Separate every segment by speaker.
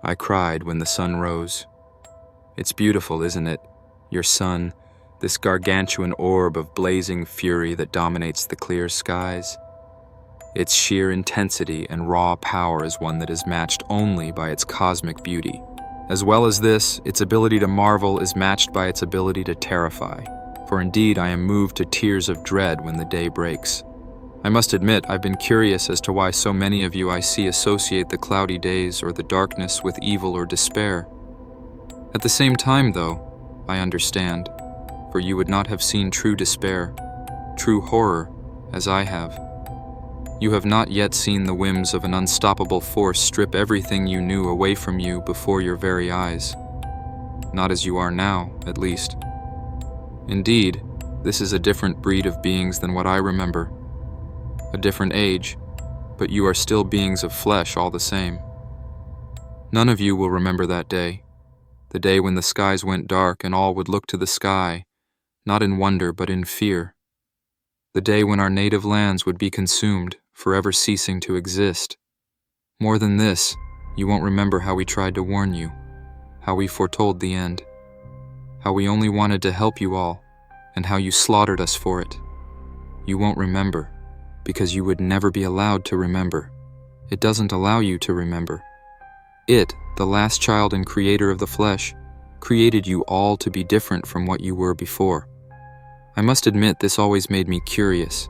Speaker 1: I cried when the sun rose. It's beautiful, isn't it? Your sun, this gargantuan orb of blazing fury that dominates the clear skies. Its sheer intensity and raw power is one that is matched only by its cosmic beauty. As well as this, its ability to marvel is matched by its ability to terrify. For indeed, I am moved to tears of dread when the day breaks. I must admit, I've been curious as to why so many of you I see associate the cloudy days or the darkness with evil or despair. At the same time, though, I understand, for you would not have seen true despair, true horror, as I have. You have not yet seen the whims of an unstoppable force strip everything you knew away from you before your very eyes. Not as you are now, at least. Indeed, this is a different breed of beings than what I remember. A different age, but you are still beings of flesh all the same. None of you will remember that day, the day when the skies went dark and all would look to the sky, not in wonder but in fear. The day when our native lands would be consumed, forever ceasing to exist. More than this, you won't remember how we tried to warn you, how we foretold the end, how we only wanted to help you all, and how you slaughtered us for it. You won't remember, because you would never be allowed to remember. It doesn't allow you to remember. It, the last child and creator of the flesh, created you all to be different from what you were before. I must admit this always made me curious.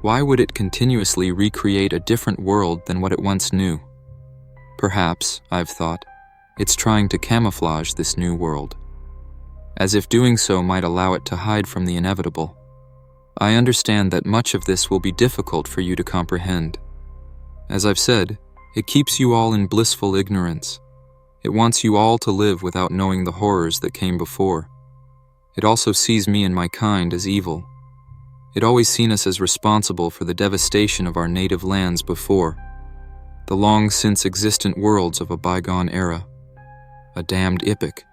Speaker 1: Why would it continuously recreate a different world than what it once knew? Perhaps, I've thought, it's trying to camouflage this new world, as if doing so might allow it to hide from the inevitable. I understand that much of this will be difficult for you to comprehend. As I've said, it keeps you all in blissful ignorance. It wants you all to live without knowing the horrors that came before. It also sees me and my kind as evil. It always seen us as responsible for the devastation of our native lands before, the long since existent worlds of a bygone era. A damned epic.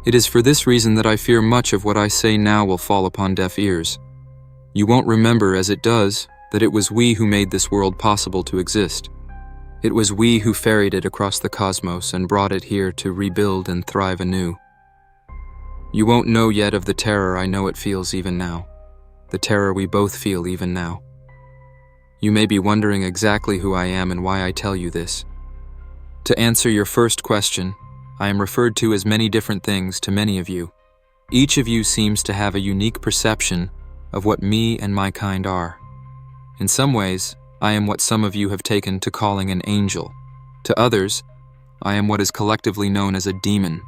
Speaker 1: It is for this reason that I fear much of what I say now will fall upon deaf ears. You won't remember, as it does, that it was we who made this world possible to exist. It was we who ferried it across the cosmos and brought it here to rebuild and thrive anew. You won't know yet of the terror I know it feels even now, the terror we both feel even now. You may be wondering exactly who I am and why I tell you this. To answer your first question, I am referred to as many different things to many of you. Each of you seems to have a unique perception of what me and my kind are. In some ways, I am what some of you have taken to calling an angel. To others, I am what is collectively known as a demon.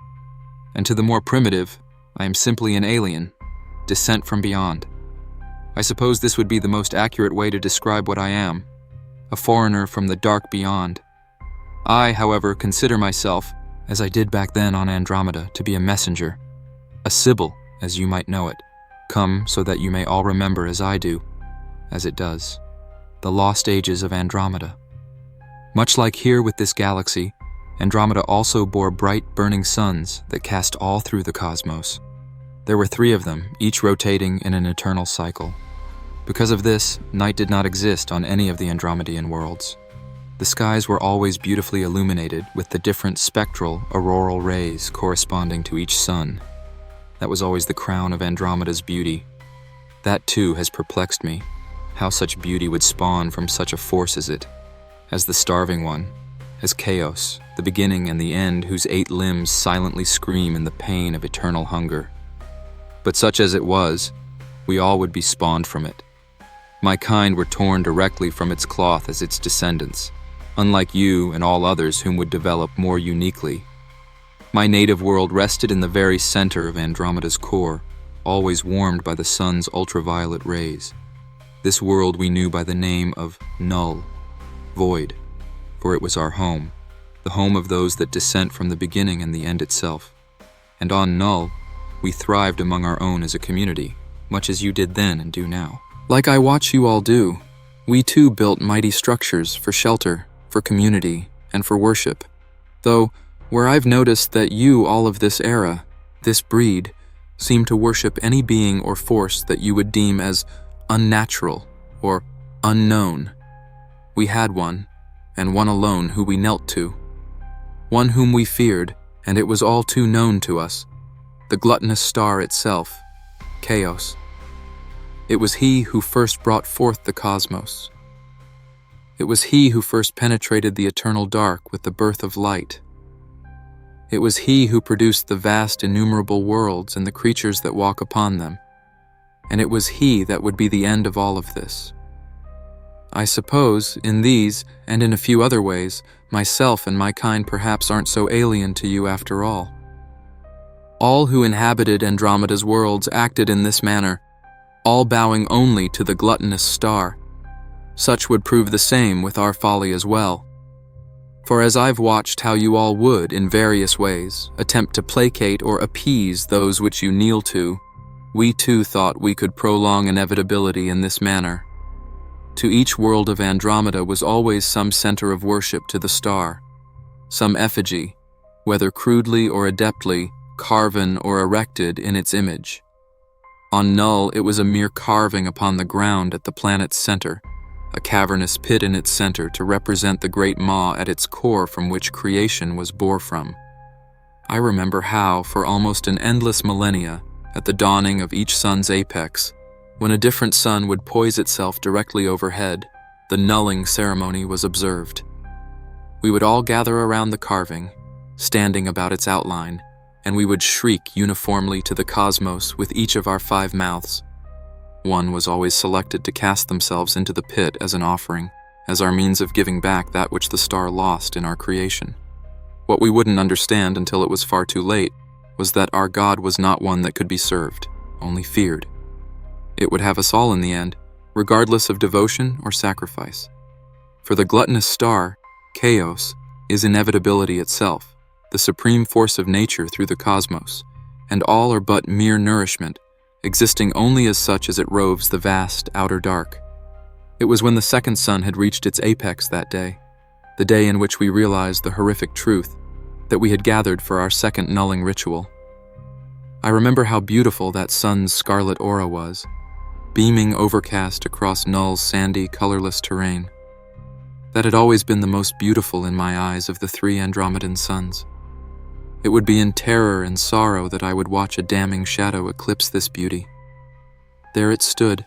Speaker 1: And to the more primitive, I am simply an alien, descent from beyond. I suppose this would be the most accurate way to describe what I am, a foreigner from the dark beyond. I, however, consider myself, as I did back then on Andromeda, to be a messenger, a sibyl, as you might know it, come so that you may all remember as I do, as it does, the lost ages of Andromeda. Much like here with this galaxy, Andromeda also bore bright, burning suns that cast all through the cosmos. There were 3 of them, each rotating in an eternal cycle. Because of this, night did not exist on any of the Andromedan worlds. The skies were always beautifully illuminated with the different spectral, auroral rays corresponding to each sun. That was always the crown of Andromeda's beauty. That too has perplexed me, how such beauty would spawn from such a force as it, as the starving one, as chaos, the beginning and the end whose 8 limbs silently scream in the pain of eternal hunger. But such as it was, we all would be spawned from it. My kind were torn directly from its cloth as its descendants, unlike you and all others whom would develop more uniquely. My native world rested in the very center of Andromeda's core, always warmed by the sun's ultraviolet rays. This world we knew by the name of Null, void, for it was our home, the home of those that dissent from the beginning and the end itself. And on Null, we thrived among our own as a community, much as you did then and do now. Like I watch you all do, we too built mighty structures for shelter, for community, and for worship. Though, where I've noticed that you all of this era, this breed, seem to worship any being or force that you would deem as unnatural or unknown. We had one, and one alone who we knelt to. one whom we feared, and it was all too known to us, the gluttonous star itself, Chaos. It was he who first brought forth the cosmos. It was he who first penetrated the eternal dark with the birth of light. It was he who produced the vast innumerable worlds and the creatures that walk upon them. And it was he that would be the end of all of this. I suppose, in these, and in a few other ways, myself and my kind perhaps aren't so alien to you after all. All who inhabited Andromeda's worlds acted in this manner, all bowing only to the gluttonous star. Such would prove the same with our folly as well. For as I've watched how you all would, in various ways, attempt to placate or appease those which you kneel to, we too thought we could prolong inevitability in this manner. To each world of Andromeda was always some center of worship to the star, some effigy, whether crudely or adeptly, carven or erected in its image. On Null, it was a mere carving upon the ground at the planet's center, a cavernous pit in its center to represent the great maw at its core from which creation was bore from. I remember how, for almost an endless millennia, at the dawning of each sun's apex, when a different sun would poise itself directly overhead, the nulling ceremony was observed. We would all gather around the carving, standing about its outline, and we would shriek uniformly to the cosmos with each of our 5 mouths. One was always selected to cast themselves into the pit as an offering, as our means of giving back that which the star lost in our creation. What we wouldn't understand until it was far too late was that our God was not one that could be served, only feared. It would have us all in the end, regardless of devotion or sacrifice. For the gluttonous star, Chaos, is inevitability itself, the supreme force of nature through the cosmos, and all are but mere nourishment, existing only as such as it roves the vast outer dark. It was when the second sun had reached its apex that day, the day in which we realized the horrific truth, that we had gathered for our second nulling ritual. I remember how beautiful that sun's scarlet aura was, beaming overcast across Null's sandy, colorless terrain. That had always been the most beautiful in my eyes of the 3 Andromedan suns. It would be in terror and sorrow that I would watch a damning shadow eclipse this beauty. There it stood,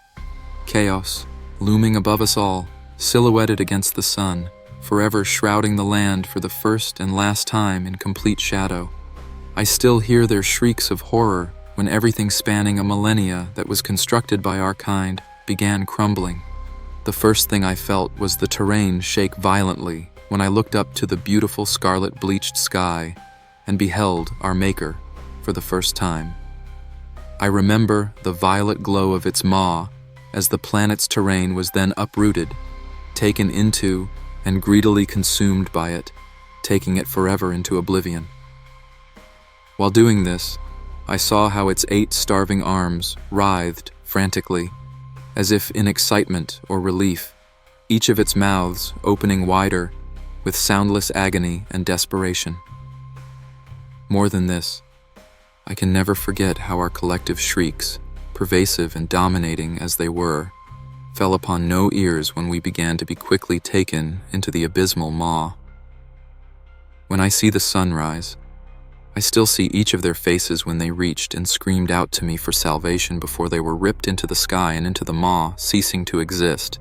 Speaker 1: Chaos, looming above us all, silhouetted against the sun, forever shrouding the land for the first and last time in complete shadow. I still hear their shrieks of horror when everything spanning a millennia that was constructed by our kind began crumbling. The first thing I felt was the terrain shake violently when I looked up to the beautiful scarlet-bleached sky and beheld our Maker for the first time. I remember the violet glow of its maw as the planet's terrain was then uprooted, taken into and greedily consumed by it, taking it forever into oblivion. While doing this, I saw how its 8 starving arms writhed frantically, as if in excitement or relief, each of its mouths opening wider with soundless agony and desperation. More than this, I can never forget how our collective shrieks, pervasive and dominating as they were, fell upon no ears when we began to be quickly taken into the abysmal maw. When I see the sun rise, I still see each of their faces when they reached and screamed out to me for salvation before they were ripped into the sky and into the maw, ceasing to exist.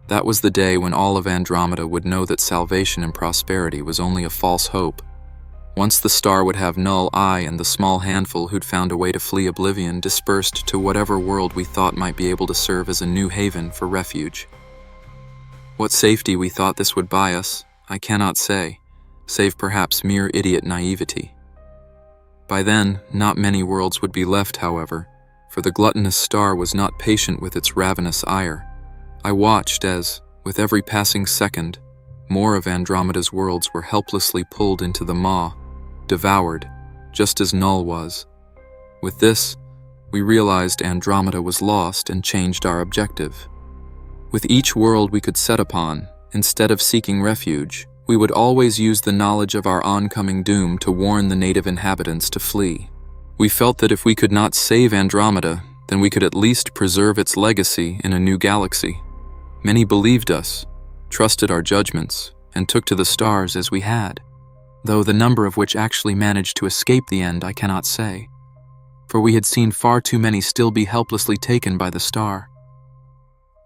Speaker 1: That was the day when all of Andromeda would know that salvation and prosperity was only a false hope. Once the star would have Null, I, and the small handful who'd found a way to flee oblivion dispersed to whatever world we thought might be able to serve as a new haven for refuge. What safety we thought this would buy us, I cannot say, save perhaps mere idiot naivety. By then, not many worlds would be left, however, for the gluttonous star was not patient with its ravenous ire. I watched as, with every passing second, more of Andromeda's worlds were helplessly pulled into the maw, devoured, just as Null was. With this, we realized Andromeda was lost and changed our objective. With each world we could set upon, instead of seeking refuge, we would always use the knowledge of our oncoming doom to warn the native inhabitants to flee. We felt that if we could not save Andromeda, then we could at least preserve its legacy in a new galaxy. Many believed us, trusted our judgments, and took to the stars as we had. though the number of which actually managed to escape the end I cannot say, for we had seen far too many still be helplessly taken by the star.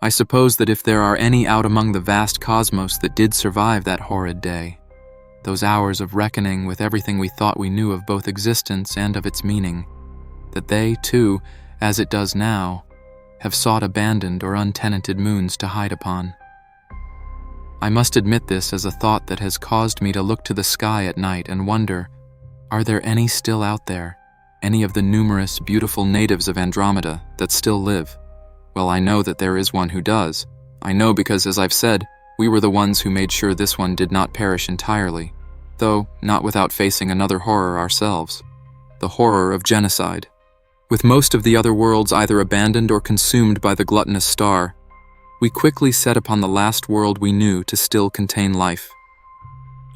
Speaker 1: I suppose that if there are any out among the vast cosmos that did survive that horrid day, those hours of reckoning with everything we thought we knew of both existence and of its meaning, that they, too, as it does now, have sought abandoned or untenanted moons to hide upon. I must admit this as a thought that has caused me to look to the sky at night and wonder, are there any still out there, any of the numerous, beautiful natives of Andromeda that still live? Well, I know that there is one who does. I know because, as I've said, we were the ones who made sure this one did not perish entirely, though not without facing another horror ourselves, the horror of genocide. With most of the other worlds either abandoned or consumed by the gluttonous star, we quickly set upon the last world we knew to still contain life.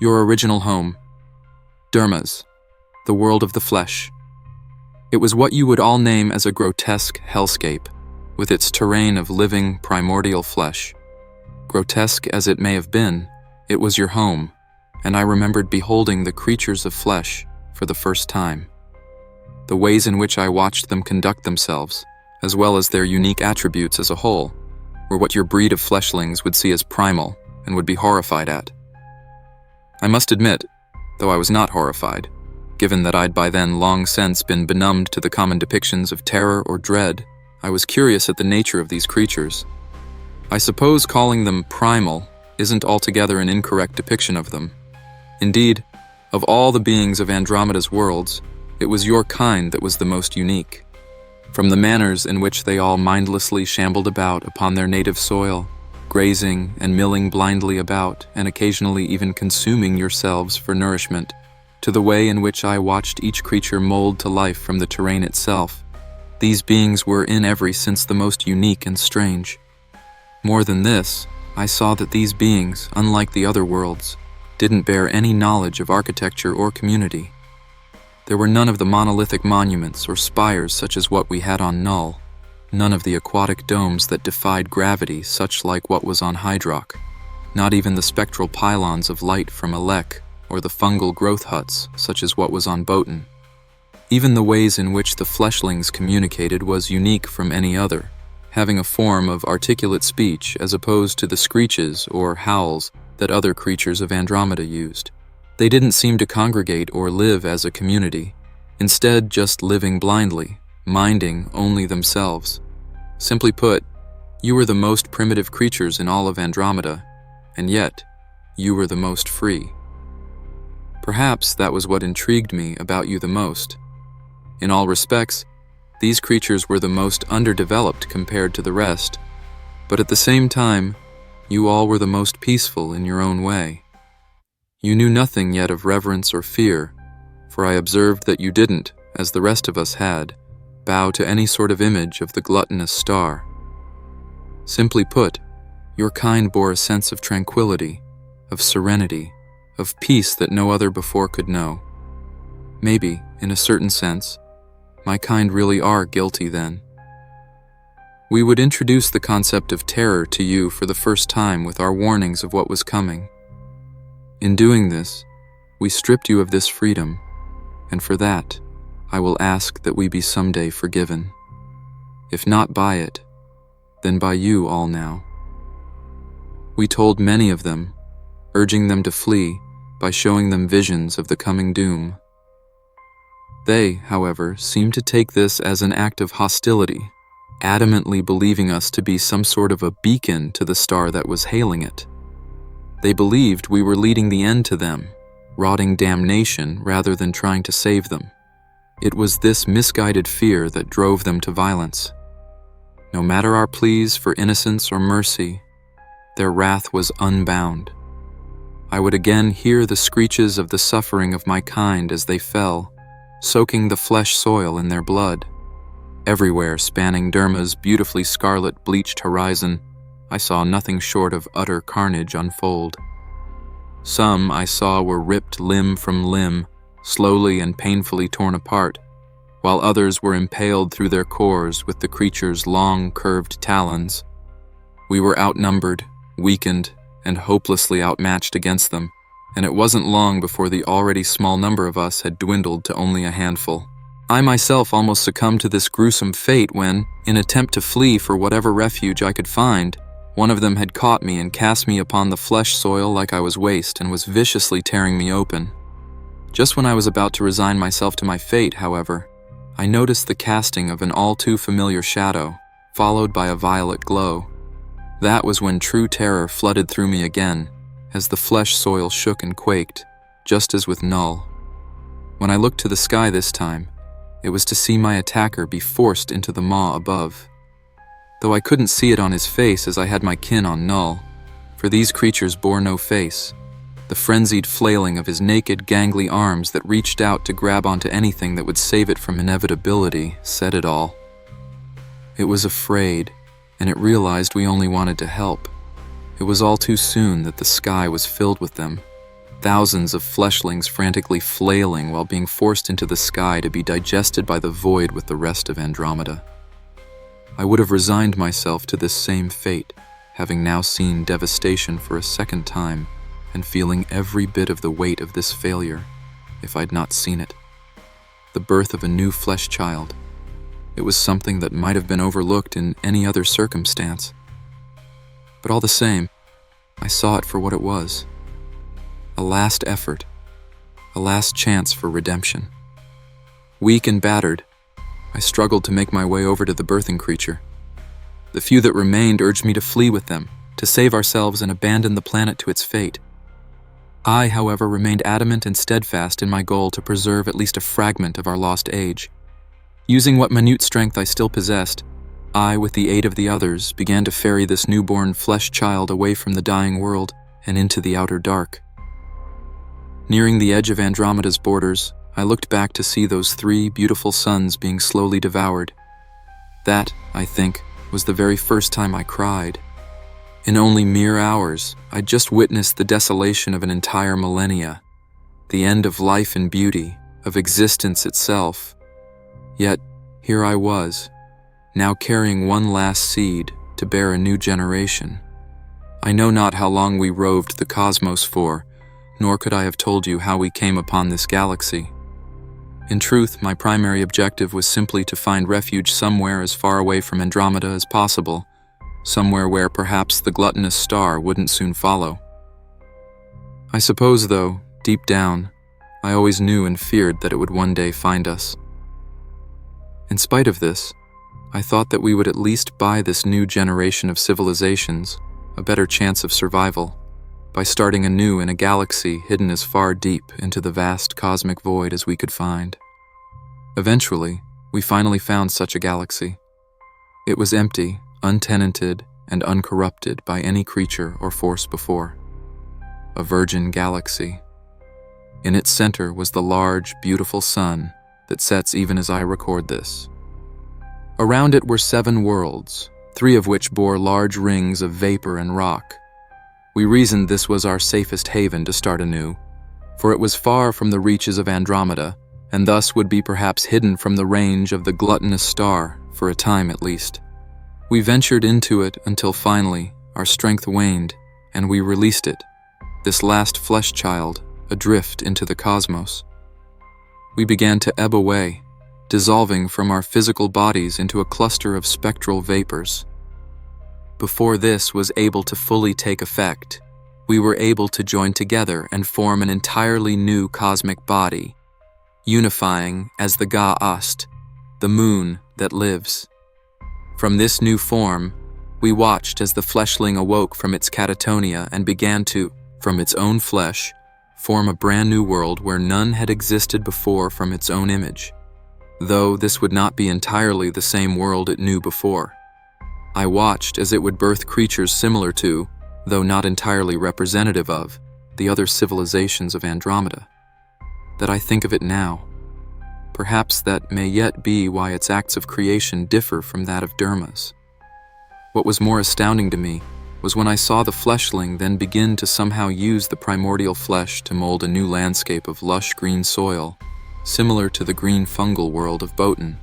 Speaker 1: Your original home, Derma's, the world of the flesh. It was what you would all name as a grotesque hellscape, with its terrain of living, primordial flesh. Grotesque as it may have been, it was your home, and I remembered beholding the creatures of flesh for the first time. The ways in which I watched them conduct themselves, as well as their unique attributes as a whole, were what your breed of fleshlings would see as primal and would be horrified at. I must admit, though I was not horrified, given that I'd by then long since been benumbed to the common depictions of terror or dread, I was curious at the nature of these creatures. I suppose calling them primal isn't altogether an incorrect depiction of them. Indeed, of all the beings of Andromeda's worlds, it was your kind that was the most unique. From the manners in which they all mindlessly shambled about upon their native soil, grazing and milling blindly about and occasionally even consuming yourselves for nourishment, to the way in which I watched each creature mold to life from the terrain itself, these beings were in every sense the most unique and strange. More than this, I saw that these beings, unlike the other worlds, didn't bear any knowledge of architecture or community. There were none of the monolithic monuments or spires such as what we had on Null, none of the aquatic domes that defied gravity such like what was on Hydrock, not even the spectral pylons of light from Alec or the fungal growth huts such as what was on Botan. Even the ways in which the fleshlings communicated was unique from any other, having a form of articulate speech as opposed to the screeches or howls that other creatures of Andromeda used. They didn't seem to congregate or live as a community, instead just living blindly, minding only themselves. Simply put, you were the most primitive creatures in all of Andromeda, and yet you were the most free. Perhaps that was what intrigued me about you the most. In all respects, these creatures were the most underdeveloped compared to the rest, but at the same time, you all were the most peaceful in your own way. You knew nothing yet of reverence or fear, for I observed that you didn't, as the rest of us had, bow to any sort of image of the gluttonous star. Simply put, your kind bore a sense of tranquility, of serenity, of peace that no other before could know. Maybe, in a certain sense, my kind really are guilty then. We would introduce the concept of terror to you for the first time with our warnings of what was coming. In doing this, we stripped you of this freedom, and for that, I will ask that we be someday forgiven. If not by it, then by you all now. We told many of them, urging them to flee by showing them visions of the coming doom. They, however, seemed to take this as an act of hostility, adamantly believing us to be some sort of a beacon to the star that was hailing it. They believed we were leading the end to them, rotting damnation rather than trying to save them. It was this misguided fear that drove them to violence. No matter our pleas for innocence or mercy, their wrath was unbound. I would again hear the screeches of the suffering of my kind as they fell, soaking the flesh soil in their blood. Everywhere spanning Derma's beautifully scarlet bleached horizon, I saw nothing short of utter carnage unfold. Some I saw were ripped limb from limb, slowly and painfully torn apart, while others were impaled through their cores with the creature's long, curved talons. We were outnumbered, weakened, and hopelessly outmatched against them, and it wasn't long before the already small number of us had dwindled to only a handful. I myself almost succumbed to this gruesome fate when, in an attempt to flee for whatever refuge I could find, one of them had caught me and cast me upon the flesh soil like I was waste and was viciously tearing me open. Just when I was about to resign myself to my fate, however, I noticed the casting of an all too familiar shadow, followed by a violet glow. That was when true terror flooded through me again, as the flesh soil shook and quaked, just as with Null. When I looked to the sky this time, it was to see my attacker be forced into the maw above. Though I couldn't see it on his face as I had my kin on Null, for these creatures bore no face. The frenzied flailing of his naked, gangly arms that reached out to grab onto anything that would save it from inevitability said it all. It was afraid, and it realized we only wanted to help. It was all too soon that the sky was filled with them, thousands of fleshlings frantically flailing while being forced into the sky to be digested by the void with the rest of Andromeda. I would have resigned myself to this same fate, having now seen devastation for a second time and feeling every bit of the weight of this failure, if I'd not seen it. The birth of a new flesh child. It was something that might have been overlooked in any other circumstance. But all the same, I saw it for what it was. A last effort, a last chance for redemption. Weak and battered, I struggled to make my way over to the birthing creature. The few that remained urged me to flee with them, to save ourselves and abandon the planet to its fate. I, however, remained adamant and steadfast in my goal to preserve at least a fragment of our lost age. Using what minute strength I still possessed, I, with the aid of the others, began to ferry this newborn flesh child away from the dying world and into the outer dark. Nearing the edge of Andromeda's borders, I looked back to see those 3 beautiful suns being slowly devoured. That, I think, was the very first time I cried. In only mere hours, I'd just witnessed the desolation of an entire millennia, the end of life and beauty, of existence itself. Yet, here I was, now carrying one last seed to bear a new generation. I know not how long we roved the cosmos for, nor could I have told you how we came upon this galaxy. In truth, my primary objective was simply to find refuge somewhere as far away from Andromeda as possible, somewhere where perhaps the gluttonous star wouldn't soon follow. I suppose, though, deep down, I always knew and feared that it would one day find us. In spite of this, I thought that we would at least buy this new generation of civilizations a better chance of survival by starting anew in a galaxy hidden as far deep into the vast cosmic void as we could find. Eventually, we finally found such a galaxy. It was empty, untenanted, and uncorrupted by any creature or force before. A virgin galaxy. In its center was the large, beautiful sun that sets even as I record this. Around it were 7 worlds, 3 of which bore large rings of vapor and rock. We reasoned this was our safest haven to start anew, for it was far from the reaches of Andromeda, and thus would be perhaps hidden from the range of the gluttonous star, for a time at least. We ventured into it until finally our strength waned, and we released it, this last flesh child, adrift into the cosmos. We began to ebb away, dissolving from our physical bodies into a cluster of spectral vapors. Before this was able to fully take effect, we were able to join together and form an entirely new cosmic body, unifying as the Ga-Ast, the moon that lives. From this new form, we watched as the fleshling awoke from its catatonia and began to, from its own flesh, form a brand new world where none had existed before from its own image, though this would not be entirely the same world it knew before. I watched as it would birth creatures similar to, though not entirely representative of, the other civilizations of Andromeda. That I think of it now. Perhaps that may yet be why its acts of creation differ from that of Derma's. What was more astounding to me was when I saw the fleshling then begin to somehow use the primordial flesh to mold a new landscape of lush green soil, similar to the green fungal world of Botan.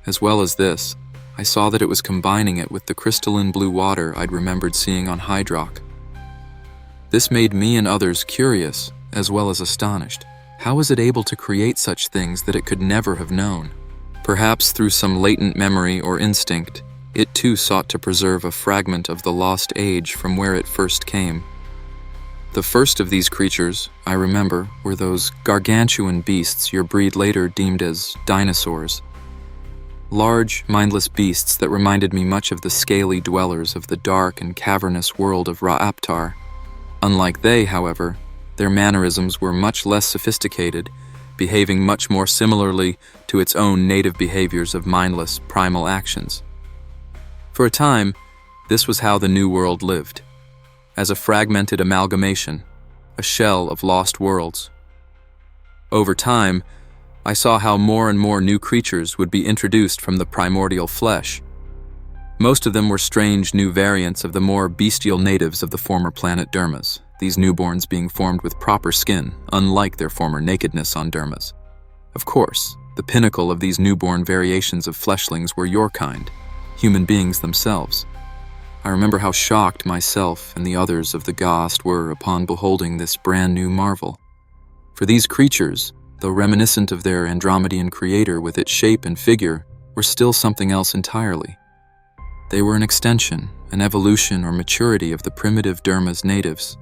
Speaker 1: As well as this, I saw that it was combining it with the crystalline blue water I'd remembered seeing on Hydrock. This made me and others curious, as well as astonished. How was it able to create such things that it could never have known? Perhaps through some latent memory or instinct, it too sought to preserve a fragment of the lost age from where it first came. The first of these creatures, I remember, were those gargantuan beasts your breed later deemed as dinosaurs. Large, mindless beasts that reminded me much of the scaly dwellers of the dark and cavernous world of Ra-Aptar. Unlike they, however, their mannerisms were much less sophisticated, behaving much more similarly to its own native behaviors of mindless, primal actions. For a time, this was how the New World lived, as a fragmented amalgamation, a shell of lost worlds. Over time, I saw how more and more new creatures would be introduced from the primordial flesh. Most of them were strange new variants of the more bestial natives of the former planet Dermas, these newborns being formed with proper skin, unlike their former nakedness on Dermas. Of course, the pinnacle of these newborn variations of fleshlings were your kind, human beings themselves. I remember how shocked myself and the others of the Ghost were upon beholding this brand new marvel. For these creatures, though reminiscent of their Andromedan creator with its shape and figure, were still something else entirely. They were an extension, an evolution or maturity of the primitive Derma's natives.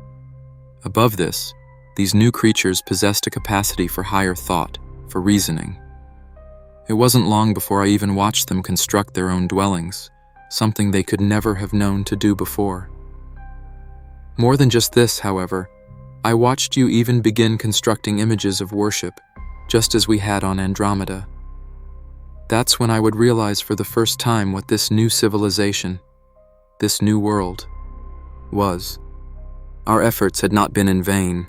Speaker 1: Above this, these new creatures possessed a capacity for higher thought, for reasoning. It wasn't long before I even watched them construct their own dwellings, something they could never have known to do before. More than just this, however, I watched you even begin constructing images of worship, just as we had on Andromeda. That's when I would realize for the first time what this new civilization, this new world, was. Our efforts had not been in vain,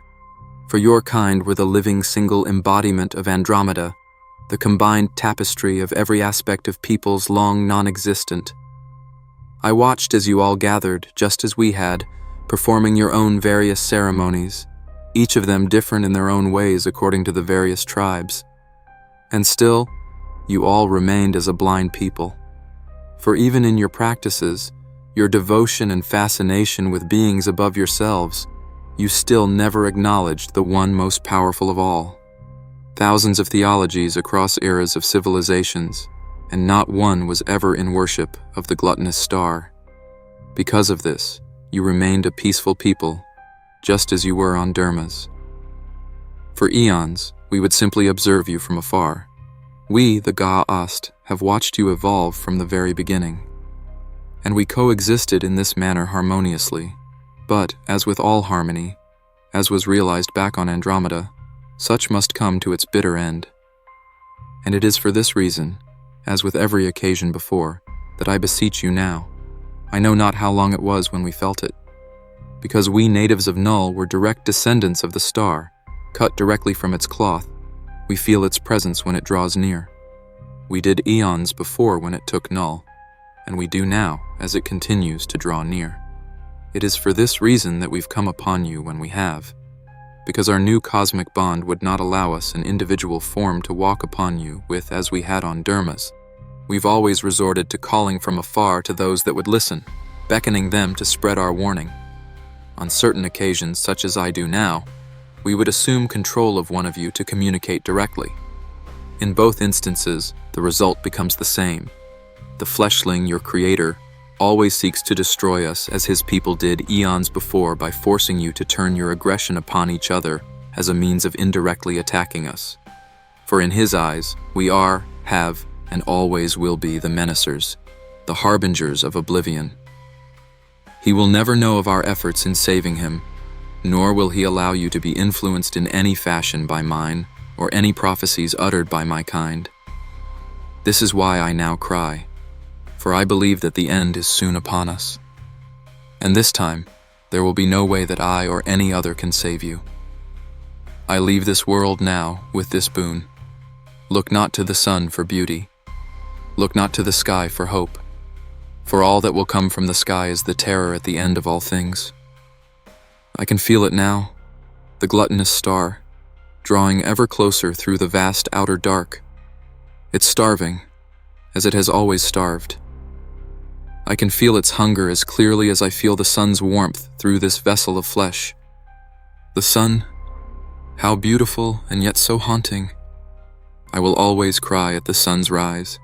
Speaker 1: for your kind were the living single embodiment of Andromeda, the combined tapestry of every aspect of peoples long non-existent. I watched as you all gathered, just as we had, performing your own various ceremonies, each of them different in their own ways according to the various tribes. And still, you all remained as a blind people. For even in your practices, your devotion and fascination with beings above yourselves, you still never acknowledged the one most powerful of all. Thousands of theologies across eras of civilizations, and not one was ever in worship of the gluttonous star. Because of this, you remained a peaceful people, just as you were on Dermas. For eons, we would simply observe you from afar. We, the Ga-Ast, have watched you evolve from the very beginning. And we coexisted in this manner harmoniously. But, as with all harmony, as was realized back on Andromeda, such must come to its bitter end. And it is for this reason, as with every occasion before, that I beseech you now. I know not how long it was when we felt it. Because we natives of Null were direct descendants of the star, cut directly from its cloth, we feel its presence when it draws near. We did eons before when it took Null, and we do now as it continues to draw near. It is for this reason that we've come upon you when we have, because our new cosmic bond would not allow us an individual form to walk upon you with as we had on Dermas. We've always resorted to calling from afar to those that would listen, beckoning them to spread our warning. On certain occasions, such as I do now, we would assume control of one of you to communicate directly. In both instances, the result becomes the same. The fleshling, your creator, always seeks to destroy us as his people did eons before by forcing you to turn your aggression upon each other as a means of indirectly attacking us. For in his eyes, we are, have, and always will be the menacers, the harbingers of oblivion. He will never know of our efforts in saving him, nor will he allow you to be influenced in any fashion by mine or any prophecies uttered by my kind. This is why I now cry, for I believe that the end is soon upon us. And this time, there will be no way that I or any other can save you. I leave this world now with this boon. Look not to the sun for beauty. Look not to the sky for hope. For all that will come from the sky is the terror at the end of all things. I can feel it now, the gluttonous star, drawing ever closer through the vast outer dark. It's starving, as it has always starved. I can feel its hunger as clearly as I feel the sun's warmth through this vessel of flesh, The sun, how beautiful and yet so haunting. I will always cry at the sun's rise.